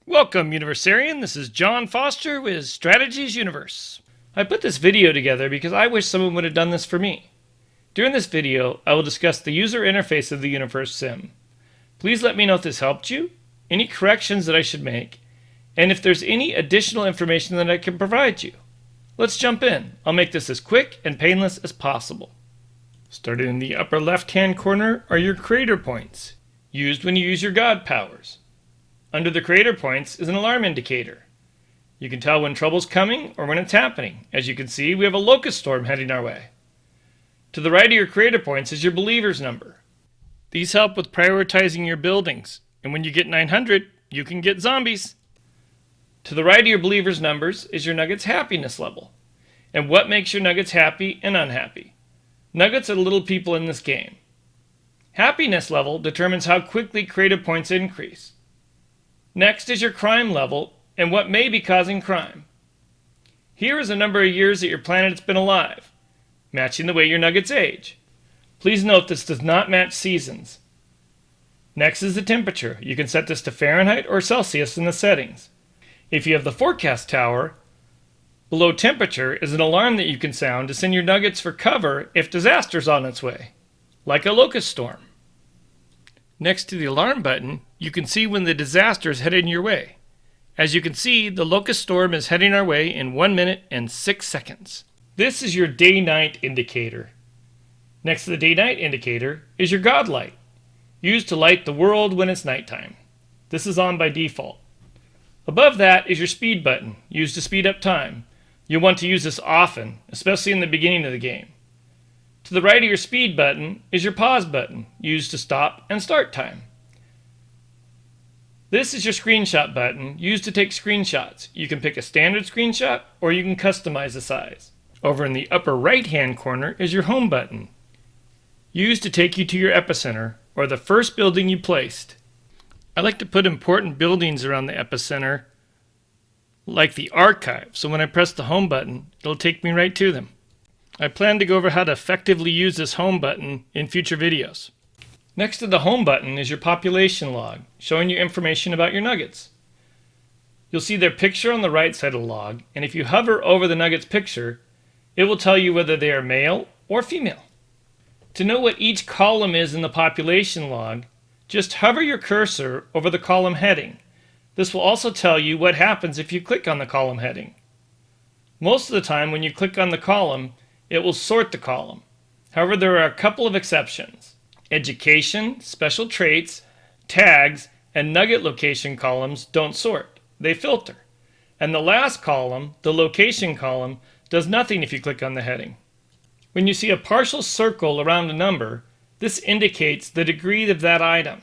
Welcome, Universirian. This is John Foster with Strategies Universe. I put this video together because I wish someone would have done this for me. During this video, I will discuss the user interface of the Universim. Please let me know if this helped you, any corrections that I should make, and if there's any additional information that I can provide you. Let's jump in. I'll make this as quick and painless as possible. Starting in the upper left-hand corner are your creator points, used when you use your God powers. Under the creator points is an alarm indicator. You can tell when trouble's coming or when it's happening. As you can see, we have a locust storm heading our way. To the right of your creator points is your believers number. These help with prioritizing your buildings, and when you get 900, you can get zombies. To the right of your believers numbers is your nuggets happiness level, and what makes your nuggets happy and unhappy. Nuggets are the little people in this game. Happiness level determines how quickly creator points increase. Next is your crime level and what may be causing crime. Here is the number of years that your planet has been alive, matching the way your nuggets age. Please note this does not match seasons. Next is the temperature. You can set this to Fahrenheit or Celsius in the settings. If you have the forecast tower, below temperature is an alarm that you can sound to send your nuggets for cover if disaster's on its way, like a locust storm. Next to the alarm button, you can see when the disaster is heading your way. As you can see, the locust storm is heading our way in 1 minute and 6 seconds. This is your day-night indicator. Next to the day-night indicator is your God light, used to light the world when it's nighttime. This is on by default. Above that is your speed button, used to speed up time. You'll want to use this often, especially in the beginning of the game. To the right of your speed button is your pause button, used to stop and start time. This is your screenshot button, used to take screenshots. You can pick a standard screenshot or you can customize the size. Over in the upper right hand corner is your home button, used to take you to your epicenter or the first building you placed. I like to put important buildings around the epicenter, like the archive, so when I press the home button, it'll take me right to them. I plan to go over how to effectively use this home button in future videos. Next to the home button is your population log, showing you information about your nuggets. You'll see their picture on the right side of the log, and if you hover over the nuggets picture, it will tell you whether they are male or female. To know what each column is in the population log, just hover your cursor over the column heading. This will also tell you what happens if you click on the column heading. Most of the time when you click on the column, it will sort the column. However, there are a couple of exceptions. Education, special traits, tags, and nugget location columns don't sort. They filter. And the last column, the location column, does nothing if you click on the heading. When you see a partial circle around a number, this indicates the degree of that item.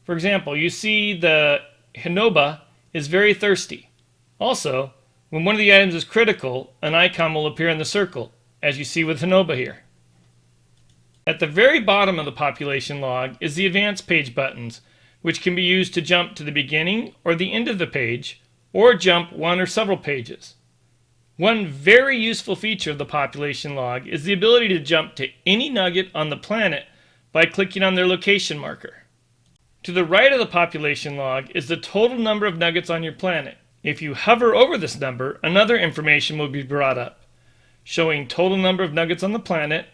For example, you see the Hinoba is very thirsty. Also, when one of the items is critical, an icon will appear in the circle, as you see with Hinoba here. At the very bottom of the population log is the advanced page buttons, which can be used to jump to the beginning or the end of the page, or jump one or several pages. One very useful feature of the population log is the ability to jump to any nugget on the planet by clicking on their location marker. To the right of the population log is the total number of nuggets on your planet. If you hover over this number, another information will be brought up, showing total number of nuggets on the planet,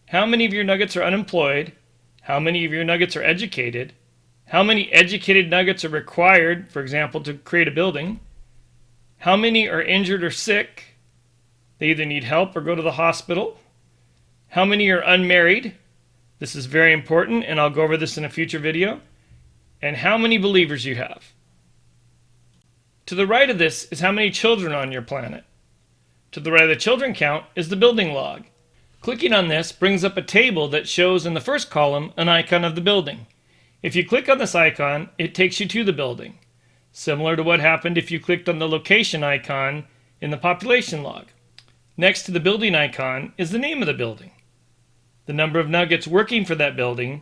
how many of your nuggets are unemployed, how many of your nuggets are educated, how many educated nuggets are required, for example, to create a building, how many are injured or sick, they either need help or go to the hospital, how many are unmarried, this is very important and I'll go over this in a future video, and how many believers you have. To the right of this is how many children are on your planet. To the right of the children count is the building log. Clicking on this brings up a table that shows in the first column an icon of the building. If you click on this icon, it takes you to the building, similar to what happened if you clicked on the location icon in the population log. Next to the building icon is the name of the building, the number of nuggets working for that building,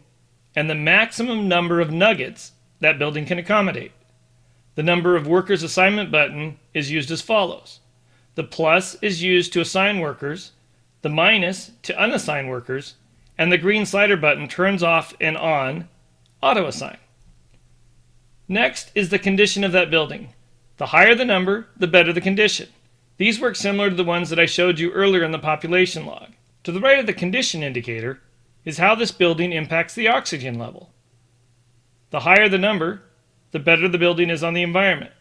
and the maximum number of nuggets that building can accommodate. The number of workers assignment button is used as follows. The plus is used to assign workers, the minus to unassign workers, and the green slider button turns off and on auto assign. Next is the condition of that building. The higher the number, the better the condition. These work similar to the ones that I showed you earlier in the population log. To the right of the condition indicator is how this building impacts the oxygen level. The higher the number, the better the building is on the environment.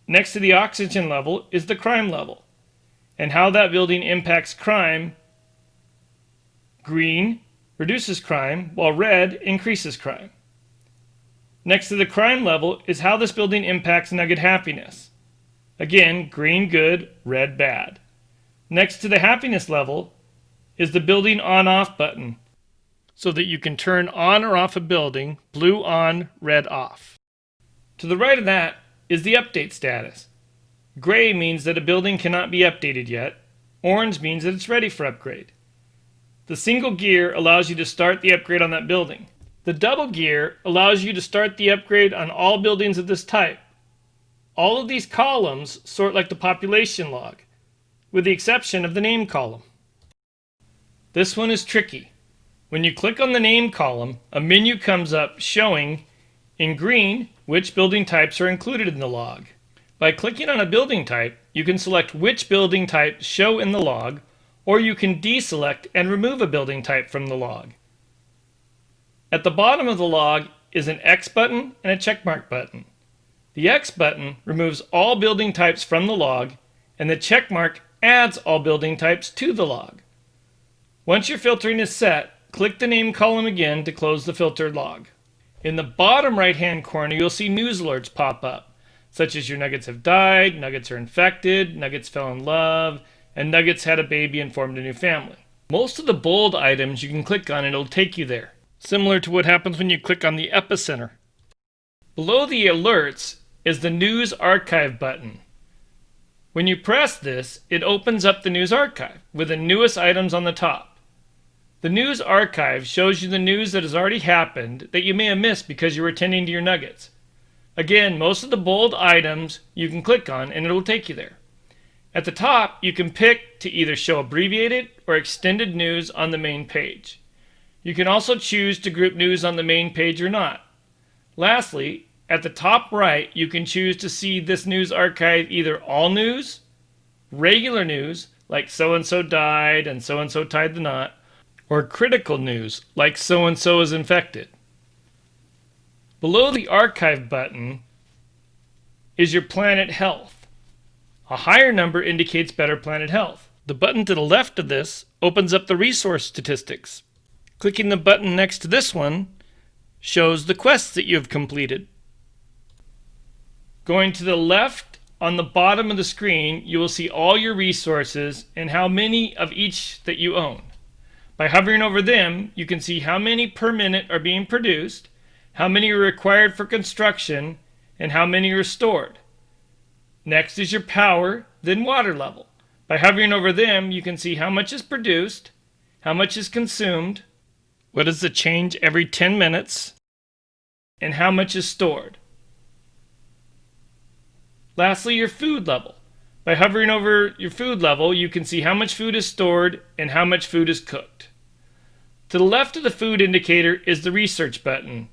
Next to the oxygen level is the crime level, and how that building impacts crime. Green reduces crime, while red increases crime. Next to the crime level is how this building impacts nugget happiness. Again, green good, red bad. Next to the happiness level is the building on-off button, so that you can turn on or off a building, blue on, red off. To the right of that is the update status. Gray means that a building cannot be updated yet. Orange means that it's ready for upgrade. The single gear allows you to start the upgrade on that building. The double gear allows you to start the upgrade on all buildings of this type. All of these columns sort like the population log, with the exception of the name column. This one is tricky. When you click on the name column, a menu comes up showing in green which building types are included in the log. By clicking on a building type, you can select which building types show in the log, or you can deselect and remove a building type from the log. At the bottom of the log is an X button and a checkmark button. The X button removes all building types from the log, and the checkmark adds all building types to the log. Once your filtering is set, click the name column again to close the filtered log. In the bottom right-hand corner, you'll see news alerts pop up, such as your nuggets have died, nuggets are infected, nuggets fell in love, and nuggets had a baby and formed a new family. Most of the bold items you can click on and it'll take you there, similar to what happens when you click on the epicenter. Below the alerts is the News Archive button. When you press this, it opens up the News Archive with the newest items on the top. The News Archive shows you the news that has already happened that you may have missed because you were attending to your nuggets. Again, most of the bold items you can click on and it will take you there. At the top, you can pick to either show abbreviated or extended news on the main page. You can also choose to group news on the main page or not. Lastly, at the top right, you can choose to see this news archive either all news, regular news, like so-and-so died and so-and-so tied the knot, or critical news, like so-and-so is infected. Below the archive button is your planet health. A higher number indicates better planet health. The button to the left of this opens up the resource statistics. Clicking the button next to this one shows the quests that you have completed. Going to the left on the bottom of the screen, you will see all your resources and how many of each that you own. By hovering over them, you can see how many per minute are being produced, how many are required for construction, and how many are stored. Next is your power, then water level. By hovering over them, you can see how much is produced, how much is consumed, what is the change every 10 minutes, and how much is stored. Lastly, your food level. By hovering over your food level, you can see how much food is stored and how much food is cooked. To the left of the food indicator is the research button,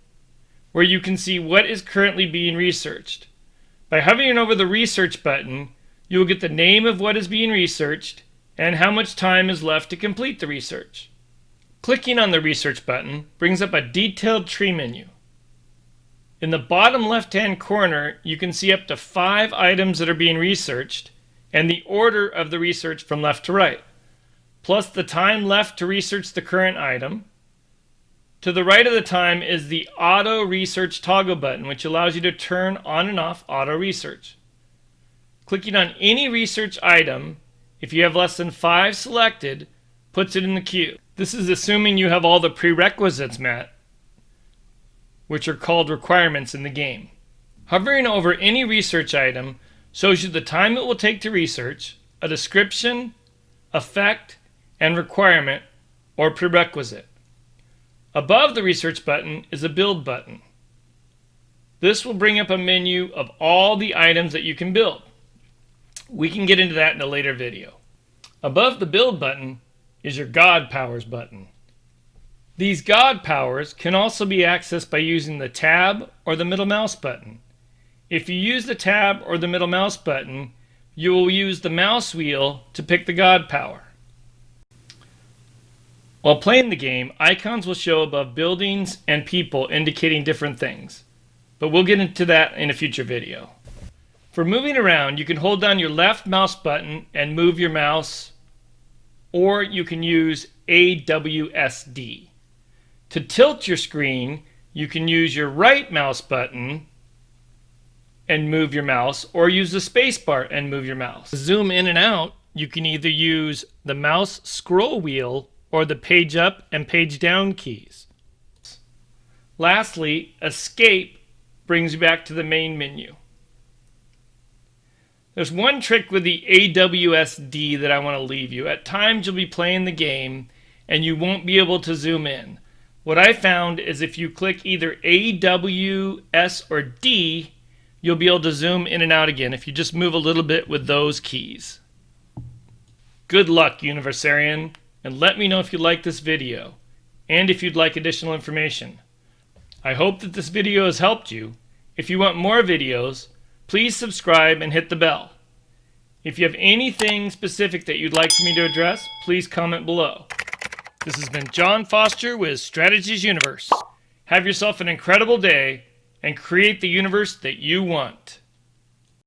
where you can see what is currently being researched. By hovering over the research button, you will get the name of what is being researched and how much time is left to complete the research. Clicking on the research button brings up a detailed tree menu. In the bottom left-hand corner, you can see up to 5 items that are being researched and the order of the research from left to right, plus the time left to research the current item. To the right of the time is the Auto Research toggle button, which allows you to turn on and off auto research. Clicking on any research item, if you have less than 5 selected, puts it in the queue. This is assuming you have all the prerequisites met, which are called requirements in the game. Hovering over any research item shows you the time it will take to research, a description, effect, and requirement or prerequisite. Above the research button is a build button. This will bring up a menu of all the items that you can build. We can get into that in a later video. Above the build button is your God Powers button. These God powers can also be accessed by using the tab or the middle mouse button. If you use the tab or the middle mouse button, you will use the mouse wheel to pick the God power. While playing the game, icons will show above buildings and people indicating different things, but we'll get into that in a future video. For moving around, you can hold down your left mouse button and move your mouse, or you can use AWSD. To tilt your screen, you can use your right mouse button and move your mouse, or use the space bar and move your mouse. To zoom in and out, you can either use the mouse scroll wheel or the page up and page down keys. Lastly, escape brings you back to the main menu. There's one trick with the AWSD that I want to leave you. At times you'll be playing the game and you won't be able to zoom in. What I found is if you click either A, W, S, or D, you'll be able to zoom in and out again if you just move a little bit with those keys. Good luck, Universim, and let me know if you like this video and if you'd like additional information. I hope that this video has helped you. If you want more videos, please subscribe and hit the bell. If you have anything specific that you'd like for me to address, please comment below. This has been John Foster with Strategies Universe. Have yourself an incredible day and create the universe that you want.